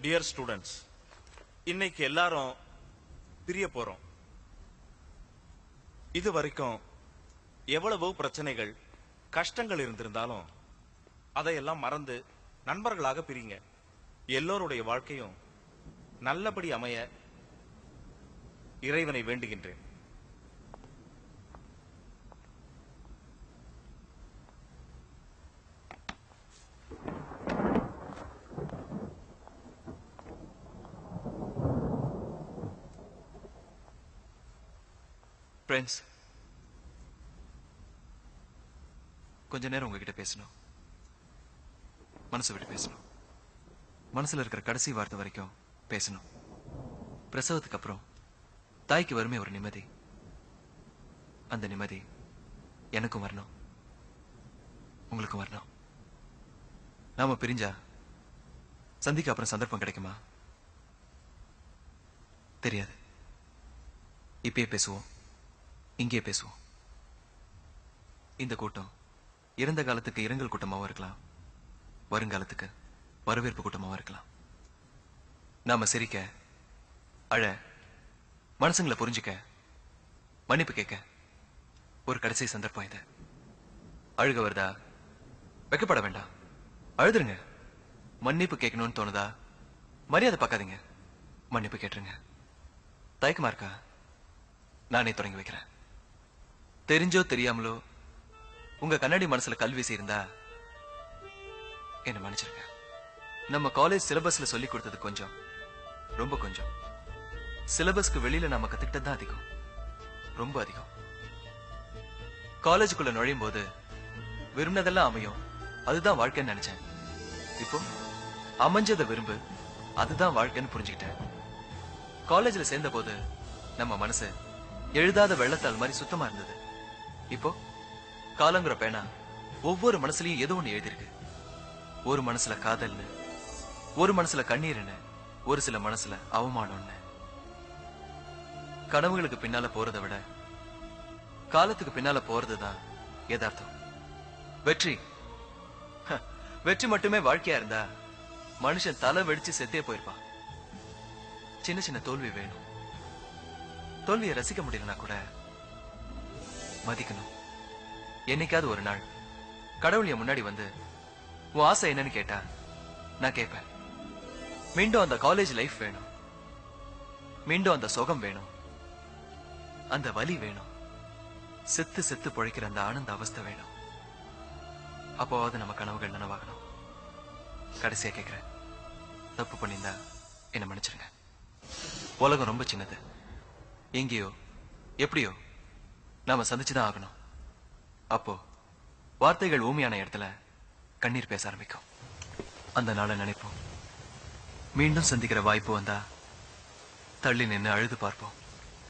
Dear students, இன்னைக்கு எல்லாரும் பிரிய போறோம். இது வரைக்கும் எவ்வளவோ பிரச்சனைகள் கஷ்டங்கள் இருந்திருந்தாலும் அதையெல்லாம் மறந்து நண்பர்களாக பிரிங்க. எல்லோருடைய வாழ்க்கையும் நல்லபடி அமைய இறைவனை வேண்டுகின்றேன். ஃப்ரெண்ட்ஸ், கொஞ்ச நேரம் உங்ககிட்ட பேசணும். மனசு விட்டு பேசணும். மனசுல இருக்கிற கடைசி வார்த்தை வரைக்கும் பேசணும். பிரசவத்துக்கு அப்புறம் தாய்க்கு வருமே ஒரு நிம்மதி. அந்த நிம்மதி எனக்கும் வரணும், உங்களுக்கும் வரணும். நாம பிரிஞ்சா சந்திக்க அப்புறம் சந்தர்ப்பம் கிடைக்குமா தெரியாது. இப்பயே பேசுவோம், இங்கே பேசுவோம். இந்த கூட்டம் இறந்த காலத்துக்கு இரங்கல் கூட்டமாவும் இருக்கலாம், வருங்காலத்துக்கு வரவேற்பு கூட்டமாவும் இருக்கலாம். நாம சிரிக்க, அழ, மனசுங்களை புரிஞ்சுக்க, மன்னிப்பு கேட்க ஒரு கடைசி சந்தர்ப்பம் இது. அழுக வருதா? வெக்கப்பட வேண்டாம், அழுதுருங்க. மன்னிப்பு கேட்கணும்னு தோணுதா? மரியாதை பார்க்காதீங்க, மன்னிப்பு கேட்டுருங்க. தயக்கமா இருக்கா? நானே தொடங்கி வைக்கிறேன். தெரிஞ்சோ தெரியாமலோ உங்க கண்ணாடி மனசுல கல்வி இருந்தா என்ன மன்னிச்சிருங்க. நம்ம காலேஜ் சிலபஸ்ல சொல்லி கொடுத்தது கொஞ்சம், ரொம்ப கொஞ்சம். சிலபஸ்க்கு வெளியில நாம கத்துக்கிட்டது தான் அதிகம், ரொம்ப அதிகம். காலேஜுக்குள்ள நுழையும் போது விரும்பினதெல்லாம் அமையும், அதுதான் வாழ்க்கைன்னு நினைச்சேன். இப்போ அமைஞ்சதை விரும்பு, அதுதான் வாழ்க்கைன்னு புரிஞ்சுக்கிட்டேன். காலேஜ்ல சேர்ந்த போது நம்ம மனசு எழுதாத வெள்ளத்தாள் மாதிரி சுத்தமா இருந்தது. இப்போ காலங்கிற பேனா ஒவ்வொரு மனசுலயும் ஏதோ ஒண்ணு எழுதிருக்கு. ஒரு மனசுல காதல்னு, ஒரு மனசுல கண்ணீர்னு, ஒரு சில மனசுல அவமானம்னு. கனவுகளுக்கு பின்னால போறதை விட காலத்துக்கு பின்னால போறதுதான் யதார்த்தம். வெற்றி வெற்றி மட்டுமே வாழ்க்கையா இருந்தா மனுஷன் தலை வெடிச்சு செத்தே போயிருப்பான். சின்ன சின்ன தோல்வி வேணும். தோல்வியை ரசிக்க முடியலனா கூட மதிக்கணும். என்னைக்காவது ஒரு நாள் கடவுள் என் முன்னாடி வந்து உன் ஆசை என்னன்னு கேட்டா நான் கேட்பேன். மீண்டும் அந்த காலேஜ் லைஃப் வேணும், மீண்டும் அந்த சுகம் வேணும், அந்த வலி வேணும், செத்து செத்து பொழைக்கிற அந்த ஆனந்த அவஸ்தை வேணும். அப்போவாது நம்ம கனவுகள் நனவாகணும். கடைசியா கேட்கிறேன், தப்பு பண்ணியிருந்தா என்ன மன்னிச்சிருங்க. உலகம் ரொம்ப சின்னது. எங்கேயோ எப்படியோ நாம சந்திச்சுதான் ஆகணும். அப்போ வார்த்தைகள் ஊமையான இடத்துல கண்ணீர் பேச ஆரம்பிக்கும். அந்த நாளை நினைப்போம். மீண்டும் சந்திக்கிற வாய்ப்பு வந்தா தள்ளி நின்று அழுது பார்ப்போம்.